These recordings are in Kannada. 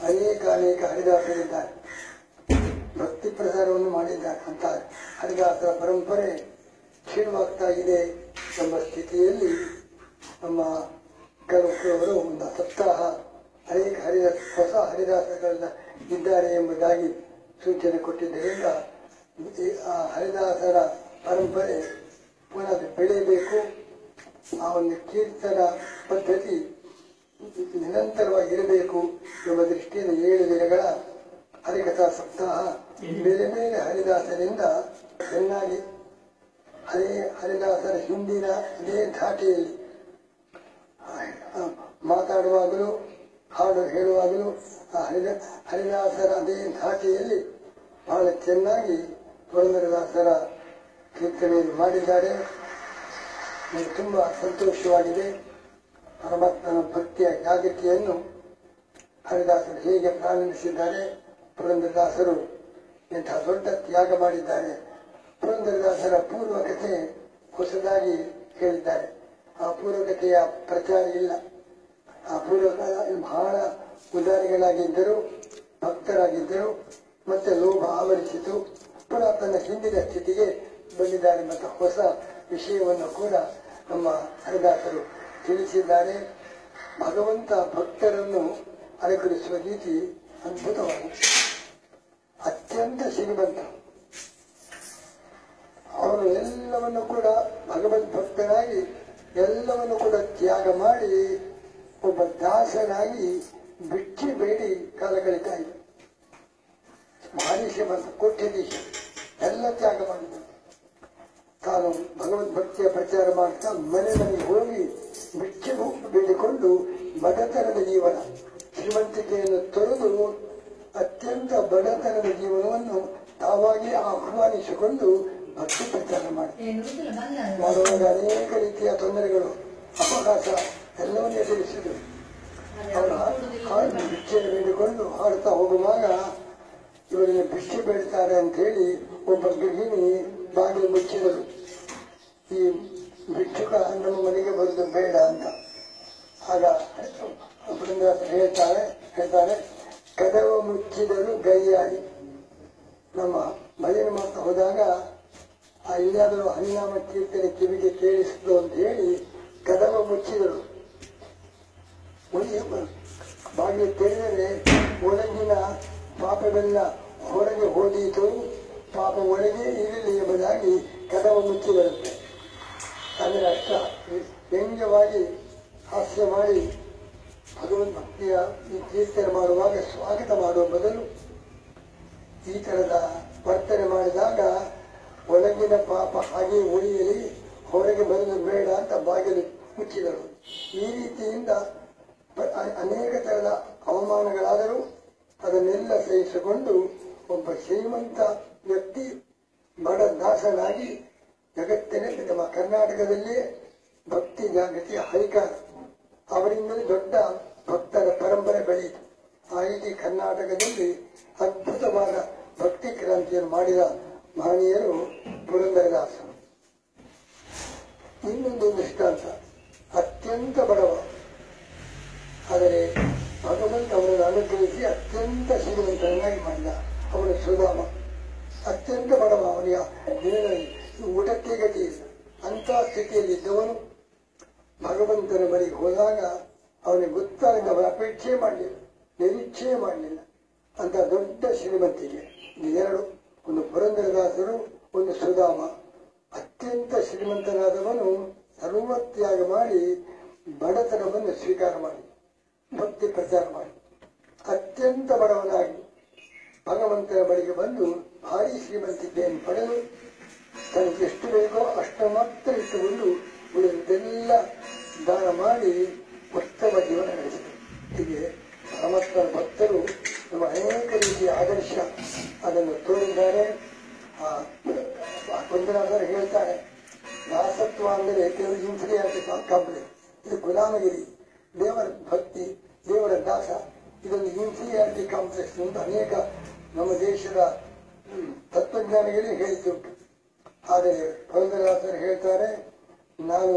ಅನೇಕ ಹರಿದಾಸರಿದ್ದಾರೆ, ಭಕ್ತಿ ಪ್ರಚಾರವನ್ನು ಮಾಡಿದ್ದಾರೆ. ಅಂತ ಹರಿದಾಸರ ಪರಂಪರೆ ಕ್ಷೀಣವಾಗ್ತಾ ಇದೆ ಎಂಬ ಸ್ಥಿತಿಯಲ್ಲಿ ನಮ್ಮ ಕೆಲವರು ಒಂದು ಸಪ್ತಾಹ ಅನೇಕ ಹೊಸ ಹರಿದಾಸಗಳೆಲ್ಲ ಇದ್ದಾರೆ ಎಂಬುದಾಗಿ ಸೂಚನೆ ಕೊಟ್ಟಿದ್ದರಿಂದ ಆ ಹರಿದಾಸರ ಪರಂಪರೆ ಪುನಃ ಬೆಳೆಯಬೇಕು. ಆ ಒಂದು ಕೀರ್ತನ ಪದ್ಧತಿ ನಿರಂತರವಾಗಿರಬೇಕು ಎಂಬ ದೃಷ್ಟಿಯಿಂದ 7 ದಿನಗಳ ಹರಿಕಥಾ ಸಪ್ತಾಹ ಬೇರೆ ಬೇರೆ ಹರಿದಾಸರಿಂದ ಚೆನ್ನಾಗಿ ಹರಿದಾಸರ ಹಿಂದಿನ ಅದೇ ಧಾಟಿಯಲ್ಲಿ ಮಾತಾಡುವಾಗಲೂ ಹಾಡು ಹೇಳುವಾಗಲೂ ಆ ಹರಿದಾಸರ ಅದೇ ಧಾಟಿಯಲ್ಲಿ ಬಹಳ ಚೆನ್ನಾಗಿ ಪುರಂದರದಾಸರ ಕೀರ್ತನೆಯನ್ನು ಮಾಡಿದ್ದಾರೆ. ನನಗೆ ತುಂಬ ಸಂತೋಷವಾಗಿದೆ. ಪರಮಾತ್ಮನ ಭಕ್ತಿಯ ಜಾಗೃತಿಯನ್ನು ಹರಿದಾಸರು ಹೇಗೆ ಪ್ರಾರಂಭಿಸಿದ್ದಾರೆ, ಪುರಂದರದಾಸರು ಇಂತಹ ದೊಡ್ಡ ತ್ಯಾಗ ಮಾಡಿದ್ದಾರೆ. ಪುರಂದರದಾಸರ ಪೂರ್ವಕತೆ ಹೊಸದಾಗಿ ಹೇಳಿದ್ದಾರೆ. ಆ ಪೂರ್ವಕತೆಯ ಪ್ರಚಾರ ಇಲ್ಲ. ಆ ಪೂರ್ವಕ ಬಹಳ ಉದಾರಿಗಳಾಗಿದ್ದರು, ಭಕ್ತರಾಗಿದ್ದರು. ಮತ್ತೆ ಲೋಭ ಆವರಿಸಿತು. ಪುನಃ ತನ್ನ ಹಿಂದಿನ ಸ್ಥಿತಿಗೆ ಬಂದಿದ್ದಾರೆ. ಮತ್ತು ಹೊಸ ವಿಷಯವನ್ನು ಕೂಡ ನಮ್ಮ ಹರಿದಾಸರು ತಿಳಿಸಿದ್ದಾರೆ. ಭಗವಂತ ಭಕ್ತರನ್ನು ಅನುಗ್ರಹಿಸುವ ರೀತಿ ಅದ್ಭುತವಾಗಿದೆ. ಅತ್ಯಂತ ಶ್ರೀಮಂತ. ಅವರು ಎಲ್ಲವನ್ನು ಕೂಡ ಭಗವದ್ ಭಕ್ತನಾಗಿ ಎಲ್ಲವನ್ನು ಕೂಡ ತ್ಯಾಗ ಮಾಡಿ ಒಬ್ಬ ದಾಸನಾಗಿ ಬಿಚ್ಚಿ ಬೇಡಿ ಕಾಲ ಕಳೀತಾ ಇದ್ದ. ಭಾರಿ ಶ್ರೀಮಂತ, ಕೋಟ್ಯಧೀಶ, ಎಲ್ಲ ತ್ಯಾಗ ಮಾಡಿದ. ತಾನು ಭಗವದ್ಭಕ್ತಿಯ ಪ್ರಚಾರ ಮಾಡ್ತಾ ಮನೆ ಮನೆಗೆ ಹೋಗಿ ಬಿಚ್ಚಿ ಬೇಡಿಕೊಂಡು ಬಡತನದ ಜೀವನ, ಶ್ರೀಮಂತಿಕೆಯನ್ನು ತೊರೆದು ಅತ್ಯಂತ ಬಡತನದ ಜೀವನವನ್ನು ತಾವಾಗಿ ಆಹ್ವಾನಿಸಿಕೊಂಡು ಭಕ್ತಿ ಪ್ರಚಾರ ಮಾಡುವಾಗ ಅನೇಕ ರೀತಿಯ ತೊಂದರೆಗಳು, ಅಪಘಾತ ಎಲ್ಲವನ್ನೂ ಎದುರಿಸಿದರು. ಅವರು ಭಿಕ್ಷೆ ಬೇಡಿಕೊಂಡು ಹಾಡ್ತಾ ಹೋಗುವಾಗ ಇವರಿಗೆ ಭಿಕ್ಷೆ ಬೇಡ್ತಾರೆ ಅಂತ ಹೇಳಿ ಒಬ್ಬ ಗೃಹಿಣಿ ಬಾಗಿಲು ಮುಚ್ಚಿದರು. ಈ ಭಿಕ್ಷುಕ ನಮ್ಮ ಮನೆಗೆ ಬರುವುದು ಬೇಡ ಅಂತ. ಆಗ ಹೇಳ್ತಾರೆ ಕದವ ಮುಚ್ಚಿದರು ಗೈಯಾಡಿ. ನಮ್ಮ ಭಜನೆ ಮಾಡ್ತಾ ಹೋದಾಗ ಆ ಇಲ್ಲಾದರೂ ಹರಿನಾಮ ಕೀರ್ತನೆ ಕಿವಿಗೆ ಕೇಳಿಸಿದ್ರು ಅಂತ ಹೇಳಿ ಕದವ ಮುಚ್ಚಿದರು. ಬಾಗಿಲು ತೆರೆದರೆ ಒಳಗಿನ ಪಾಪವೆಲ್ಲ ಹೊರಗೆ ಹೋದೀತು, ಪಾಪ ಒಳಗೆ ಇರಲಿ ಎಂಬುದಾಗಿ ಕದವ ಮುಚ್ಚಿ ಬರುತ್ತೆ. ಅಂದರೆ ಅಷ್ಟ ವ್ಯಂಗ್ಯವಾಗಿ ಹಾಸ್ಯ ಮಾಡಿ ಭಗವದ್ಭಕ್ತಿಯ ಈ ಕೀರ್ತನೆ ಮಾಡುವಾಗ ಸ್ವಾಗತ ಮಾಡುವ ಬದಲು ಈ ಥರದ ವರ್ತನೆ ಮಾಡಿದಾಗ ಒಳಗಿನ ಪಾಪ ಹಾಗೆ ಉಳಿಯಲಿ, ಹೊರಗೆ ಬರಲು ಬೇಡ ಅಂತ ಬಾಗಿಲು ಮುಚ್ಚಿದರು. ಈ ರೀತಿಯಿಂದ ಅನೇಕ ಥರದ ಅವಮಾನಗಳಾದರೂ ಅದನ್ನೆಲ್ಲ ಸಹಿಸಿಕೊಂಡು ಒಬ್ಬ ಶ್ರೀಮಂತ ವ್ಯಕ್ತಿ ಬಡ ದಾಸನಾಗಿ ಜಗತ್ತಿನಲ್ಲಿ ನಮ್ಮ ಕರ್ನಾಟಕದಲ್ಲಿಯೇ ಭಕ್ತಿ ಜಾಗೃತಿ ಹೈಕಾರ, ಅವರಿಂದಲೇ ದೊಡ್ಡ ಭಕ್ತರ ಪರಂಪರೆ ಬೆಳೆಯಿತು. ಆ ರೀತಿ ಕರ್ನಾಟಕದಲ್ಲಿ ಅದ್ಭುತವಾದ ಭಕ್ತಿ ಕ್ರಾಂತಿಯನ್ನು ಮಾಡಿದ ಮಹನೀಯರು ಪುರಂದರದಾಸರು. ಇನ್ನೊಂದು ದೃಷ್ಟಾಂತ, ಅತ್ಯಂತ ಬಡವ, ಆದರೆ ಭಗವಂತ ಅವರನ್ನು ಅನುಗ್ರಹಿಸಿ ಅತ್ಯಂತ ಶ್ರೀಮಂತನಾಗಿ ಮಾಡಿದ. ಅವನ ಸುಧಾಮ ಅತ್ಯಂತ ಬಡವ, ಅವನಿಗೆ ಊಟಕ್ಕೆ ಗತಿ ಇಲ್ಲ. ಅಂಥ ಸ್ಥಿತಿಯಲ್ಲಿದ್ದವನು ಭಗವಂತನ ಬಳಿಗೆ ಹೋದಾಗ ಅವನಿಗೆ ಗೊತ್ತಾಗಿದೆ, ಅವನ ಅಪೇಕ್ಷೆ ಮಾಡಲಿಲ್ಲ, ನಿರೀಕ್ಷೆ ಮಾಡಲಿಲ್ಲ. ಅಂತ ದೊಡ್ಡ ಶ್ರೀಮಂತಿಗೆ ಎರಡು, ಒಂದು ಪುರಂದರದಾಸರು, ಒಂದು ಸುಧಾಮ. ಅತ್ಯಂತ ಶ್ರೀಮಂತನಾದವನು ಸರ್ವತ್ಯಾಗ ಮಾಡಿ ಬಡತನವನ್ನು ಸ್ವೀಕಾರ ಮಾಡಿ ಭಕ್ತಿ ಪ್ರಚಾರ ಮಾಡಿ ಅತ್ಯಂತ ಬಡವನಾಗಿ ಭಗವಂತನ ಬಳಿಗೆ ಬಂದು ಭಾರಿ ಶ್ರೀಮಂತಿಕೆಯನ್ನು ಪಡೆದು ತನಗೆ ಎಷ್ಟು ಬೇಕೋ ಅಷ್ಟು ಮಾತ್ರ ಇಟ್ಟುಕೊಂಡು ಉಳಿದೆಲ್ಲ ದಾನ ಮಾಡಿ ಉತ್ತಮ ಜೀವನ ನಡೆಸಿದರು. ಹೀಗೆ ಪರಮಾತ್ಮನ ಭಕ್ತರು ನಮ್ಮ ಅನೇಕ ರೀತಿಯ ಆದರ್ಶ ಅದನ್ನು ತೋರಿದ್ದಾರೆ. ಕೊಂದರಾದರು ಹೇಳ್ತಾರೆ, ದಾಸತ್ವ ಅಂದರೆ ಕೆಲವು ಇನ್ಫ್ಲೂಯೆನ್ಸ್ ಕಾಂಪ್ಲೆಕ್ಸ್, ಇದು ಗುಲಾಮಗಿರಿ. ದೇವರ ಭಕ್ತಿ, ದೇವರ ದಾಸ, ಇದೊಂದು ಇನ್ಫೀರಿಯಾರಿಟಿ ಕಾಂಪ್ಲೆಕ್ಸ್ ಅಂತ ಅನೇಕ ನಮ್ಮ ದೇಶದ ತತ್ವಜ್ಞಾನಿಗಳೇ ಹೇಳಿದ್ದುಂಟು. ಆದರೆ ಪುರಂದರದಾಸರು ಹೇಳ್ತಾರೆ, ನಾನು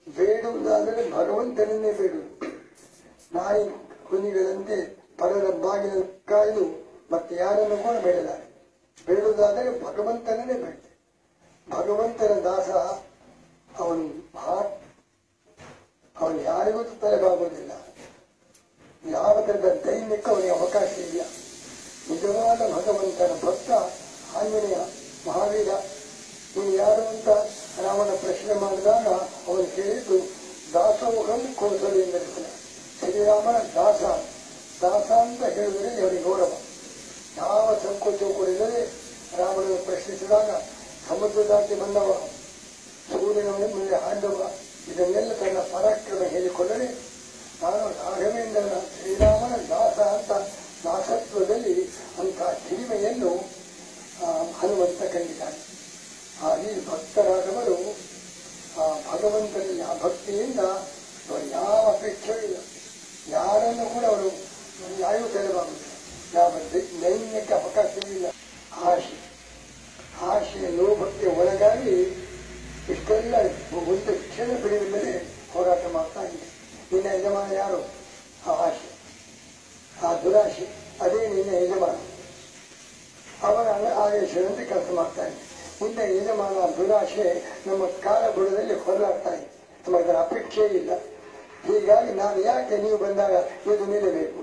ಬೇಡುವುದಾದರೆ ಭಗವಂತನನ್ನೇ ಬೇಡುವುದು. ನಾಯಿ ಕುನಿಗಳಂತೆ ಪರರ ಬಾಗಿಲ ಕಾಯ್ದು ಮತ್ತೆ ಯಾರನ್ನು ಕೂಡ ಬೇಡಲಾರೆ. ಬೇಡುವುದಾದರೆ ಭಗವಂತನೇ ಬೇಡ. ಭಗವಂತನ ದಾಸ ಅವನು ಯಾರಿಗೂ ತಲೆಬಾಗುವುದಿಲ್ಲ. ಯಾವ ತರದ ದೈನ್ಯಕ್ಕೆ ಅವನಿಗೆ ಅವಕಾಶ ಇಲ್ಲ. ನಿಜವಾದ ಭಗವಂತನ ಭಕ್ತ ಆಂಜನೇಯ ಮಹಾವೀರ. ನೀನು ಯಾರು ಅಂತ ರಾಮನ ಪ್ರಶ್ನೆ ಮಾಡಿದಾಗ ಅವನು ಕೇಳಿದ್ದು ದಾಸೋಹಂ ಕೌಸಲ್ಯಂದರಿಸಿದ. ಶ್ರೀರಾಮನ ದಾಸ ಅಂತ ಹೇಳಿದರೆ ಅವನಿಗೆ ಗೌರವ. ಯಾವ ಸಂಕೋಚವೂ ಕೂಡ ಇಲ್ಲದೆ ರಾಮನನ್ನು ಪ್ರಶ್ನಿಸಿದಾಗ ಸಮುದ್ರ ದಾಟಿ ಬಂದವ, ಸೂರ್ಯನ ಮೇಲೆ ಹಾಂಡವ, ಇದನ್ನೆಲ್ಲ ತನ್ನ ಪರಾಕ್ರಮ ಹೇಳಿಕೊಂಡರೆ ನಾನು ರಾಘವೇಂದ್ರನ ಶ್ರೀರಾಮನ ದಾಸ ಅಂತ ದಾಸತ್ವದಲ್ಲಿ ಅಂಥ ಹಿರಿಮೆಯನ್ನು ಹನುಮಂತ ಕಂಡಿದ್ದಾನೆ. ಹಾಗೆ ಭಕ್ತರಾದವರು ಭಗವಂತನಲ್ಲಿ ಆ ಭಕ್ತಿಯಿಂದ ಅವರು ಯಾವ ಅಪೇಕ್ಷೆಯೂ ಇಲ್ಲ. ಯಾರನ್ನು ಕೂಡ ಅವರು ಯಾರಿಗೂ ತೆರವಾಗುವುದಿಲ್ಲ. ಯಾವ ದೈನ್ಯಕ್ಕೆ ಅವಕಾಶವಿಲ್ಲ. ಆಶೆ ಲೋಭಕ್ಕೆ ಒಳಗಾಗಿ ಇಷ್ಟೆಲ್ಲ ಒಂದು ಕ್ಷಣ ಬಿಡುವ ಮೇಲೆ ಹೋರಾಟ ಮಾಡ್ತಾ ಇದೆ. ನಿನ್ನ ಯಜಮಾನ ಯಾರು? ಆ ಆಶೆ, ಆ ದುರಾಶೆ, ಅದೇ ನಿನ್ನ ಯಜಮಾನ. ಅವನ ಆದೇಶದಂತೆ ಕೆಲಸ ಮಾಡ್ತಾ ಇದೆ. ನಿನ್ನ ಯಜಮಾನ ದುರಾಶೆ ನಮ್ಮ ಕಾಲ ಬುಡದಲ್ಲಿ ಹೊರಲಾಡ್ತಾ ಇದೆ. ನಮಗರ ಅಪೇಕ್ಷೆ ಇಲ್ಲ. ಹೀಗಾಗಿ ನಾನು ಯಾಕೆ ನೀವು ಬಂದಾಗ ಇದು ನಿಲ್ಲಬೇಕು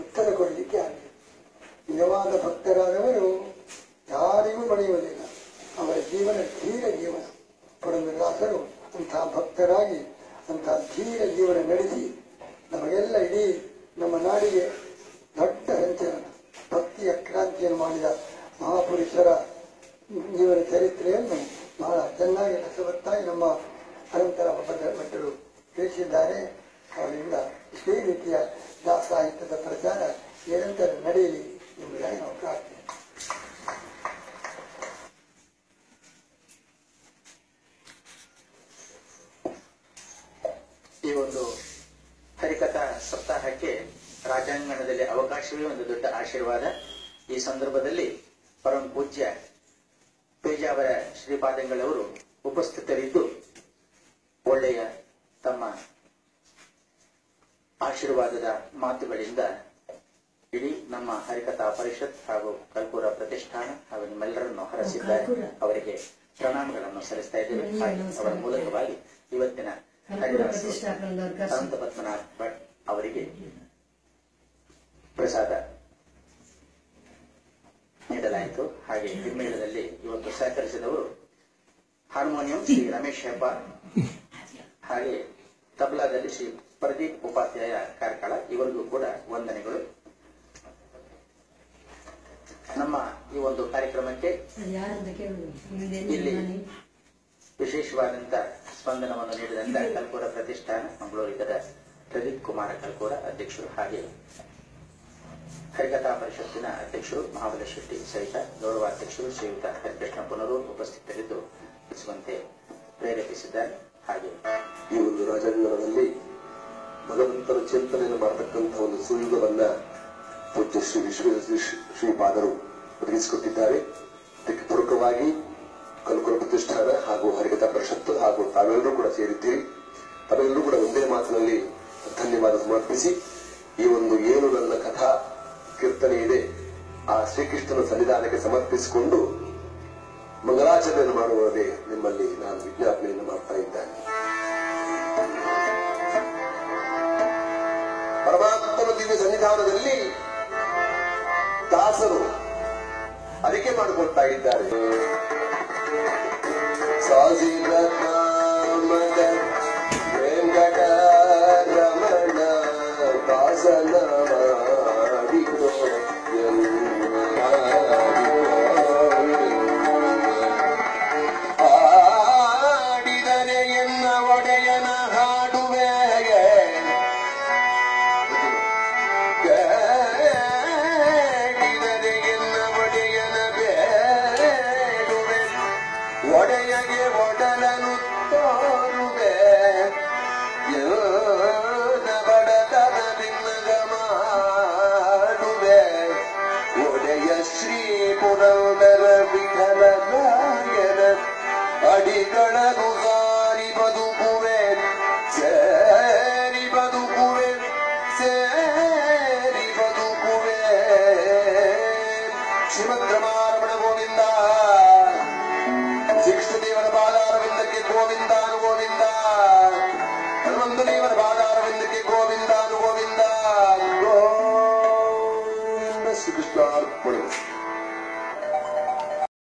ಉತ್ತರ ಕೊಡಲಿಕ್ಕೆ ಆಗಿದೆ. ನಿಜವಾದ ಭಕ್ತರಾದವರು ಯಾರಿಗೂ ಪಡೆಯುವುದಿಲ್ಲ. ಅವರ ಜೀವನ ಧೀರ ಜೀವನ. ಪುರಂದರದಾಸರು ಅಂಥ ಭಕ್ತರಾಗಿ ಅಂಥ ಧೀರ ಜೀವನ ನಡೆಸಿ ನಮಗೆಲ್ಲ ಇಡೀ ನಮ್ಮ ನಾಡಿಗೆ ದೊಡ್ಡ ಸಂಚಲನ, ಭಕ್ತಿಯ ಕ್ರಾಂತಿಯನ್ನು ಮಾಡಿದ ಮಹಾಪುರುಷರ ಜೀವನ ಚರಿತ್ರೆಯನ್ನು ಬಹಳ ಚೆನ್ನಾಗಿ ರಸವತ್ತಾಗಿ ನಮ್ಮ ಅನಂತರ ಭಟ್ಟರು ತಿಳಿಸಿದ್ದಾರೆ. ಅವರಿಂದ ಇದೇ ರೀತಿಯ ಸಾಹಿತ್ಯದ ಪ್ರಚಾರ ನಿರಂತರ ನಡೆಯಲಿ ಎಂಬುದಾಗಿ ನಾವು ಪ್ರಾರ್ಥನೆ. ಈ ಒಂದು ಹರಿಕಥಾ ಸಪ್ತಾಹಕ್ಕೆ ರಾಜಾಂಗಣದಲ್ಲಿ ಅವಕಾಶವೇ ಒಂದು ದೊಡ್ಡ ಆಶೀರ್ವಾದ. ಈ ಸಂದರ್ಭದಲ್ಲಿ ಪರಂ ಪೂಜ್ಯ ಪೇಜಾವರ ಶ್ರೀಪಾದಂಗಳವರು ಉಪಸ್ಥಿತರಿದ್ದು ಒಳ್ಳೆಯ ತಮ್ಮ ಆಶೀರ್ವಾದದ ಮಾತುಗಳಿಂದ ಇಡೀ ನಮ್ಮ ಹರಿಕಥಾ ಪರಿಷತ್ ಹಾಗೂ ಕಲ್ಪೂರ ಪ್ರತಿಷ್ಠಾನ ಹಾಗೂ ನಿಮ್ಮೆಲ್ಲರನ್ನು ಹರಸಿದ್ದಾರೆ. ಅವರಿಗೆ ಪ್ರಣಾಮಗಳನ್ನು ಸಲ್ಲಿಸ್ತಾ ಇದ್ದೇವೆ. ಅವರ ಮೂಲಕವಾಗಿ ಇವತ್ತಿನ ಅನಂತ ಪದ್ಮನಾಭ್ ಭಟ್ ಅವರಿಗೆ ಪ್ರಸಾದ ನೀಡಲಾಯಿತು. ಹಾಗೆ ಹಿಮ್ಮೇಳದಲ್ಲಿ ಇವತ್ತು ಸಹಕರಿಸಿದವರು ಹಾರ್ಮೋನಿಯಂ ಶ್ರೀ ರಮೇಶ್ ಹೆಬ್ಬಾರ್, ಹಾಗೆ ತಬಲಾದಲ್ಲಿ ಶ್ರೀ ಪ್ರದೀಪ್ ಉಪಾಧ್ಯಾಯ ಕಾರ್ಕಳ, ಇವರಿಗೂ ಕೂಡ ವಂದನೆಗಳು. ನಮ್ಮ ಈ ಒಂದು ಕಾರ್ಯಕ್ರಮಕ್ಕೆ ಇಲ್ಲಿ ವಿಶೇಷವಾದಂತ ಸ್ಪಂದನವನ್ನು ನೀಡಿದಂತ ಕಲ್ಪೂರ ಪ್ರತಿಷ್ಠಾನ ಮಂಗಳೂರಿಗದ ಪ್ರದೀಪ್ ಕುಮಾರ ಕಲ್ಪೂರ ಅಧ್ಯಕ್ಷರು, ಹಾಗೆ ಹರಿಕಥಾ ಪರಿಷತ್ತಿನ ಅಧ್ಯಕ್ಷರು ಮಹಾಬಲ ಶೆಟ್ಟಿ ಸಹಿತ ಗೌರವಾಧ್ಯಕ್ಷರು ಶ್ರೀಯುತ ಹರಿಕೃಷ್ಣ ಪುನರೂರು ಉಪಸ್ಥಿತರಿದ್ದು ತಿಳಿಸುವಂತೆ ಪ್ರೇರೇಪಿಸಿದ್ದಾರೆ. ಹಾಗೆ ಈ ಒಂದು ರಾಜಾಂಗಣದಲ್ಲಿ ಭಗವಂತನ ಚಿಂತನೆಯನ್ನು ಮಾಡತಕ್ಕಂಥ ಒಂದು ಸುಯುಗವನ್ನ ಪೂಜ್ಯ ಶ್ರೀಪಾದರು ಒದಗಿಸಿಕೊಟ್ಟಿದ್ದಾರೆ. ಅದಕ್ಕೆ ಪೂರಕವಾಗಿ ಕಲ್ಪೂರ ಪ್ರತಿಷ್ಠಾನ ಹಾಗೂ ಹರಿಕಥಾ ಪರಿಷತ್ತು ಹಾಗೂ ತಾವೆಲ್ಲರೂ ಕೂಡ ಸೇರಿದ್ದೀರಿ. ತಾವೆಲ್ಲರೂ ಕೂಡ ಒಂದೇ ಮಾತಿನಲ್ಲಿ ಧನ್ಯವಾದ ಸಮರ್ಪಿಸಿ ಈ ಒಂದು ಏನು ನನ್ನ ಕಥಾ ಕೀರ್ತನೆ ಇದೆ ಆ ಶ್ರೀಕೃಷ್ಣನ ಸನ್ನಿಧಾನಕ್ಕೆ ಸಮರ್ಪಿಸಿಕೊಂಡು ಮಂಗಲಾಚರಣೆಯನ್ನು ಮಾಡುವುದೇ ನಿಮ್ಮಲ್ಲಿ ನಾನು ವಿಜ್ಞಾಪನೆಯನ್ನು ಮಾಡ್ತಾ ಇದ್ದೇನೆ. ಪರಮಾತ್ಮನ ದಿವ್ಯ ಸನ್ನಿಧಾನದಲ್ಲಿ ದಾಸರು ಅರಿಕೆ ಮಾಡಿಕೊಳ್ತಾ ಇದ್ದಾರೆ. ಸಾಜಿರಮದ ವೆಂಕಟ ರಮಣ ದಾಸನ ಮಾಡಿದೋ ಆಡಿದರೆ ಎನ್ನ ಒಡೆಯನ ಹಾಡುವೆ ಗಡಿದರೆ ಎನ್ನ ಒಡೆಯನ ಬೇಡುವೆ ಒಡೆಯಗೆ ಒಡಲನು ತೋರುವೆ ಬಡತನ ಬಿನ್ನಗ ಮಾಡುವೆ ಒಡೆಯ ಶ್ರೀ ಪುರಂದರ ವಿಠಲ ನಾಯನ ಅಡಿಗಳನ್ನು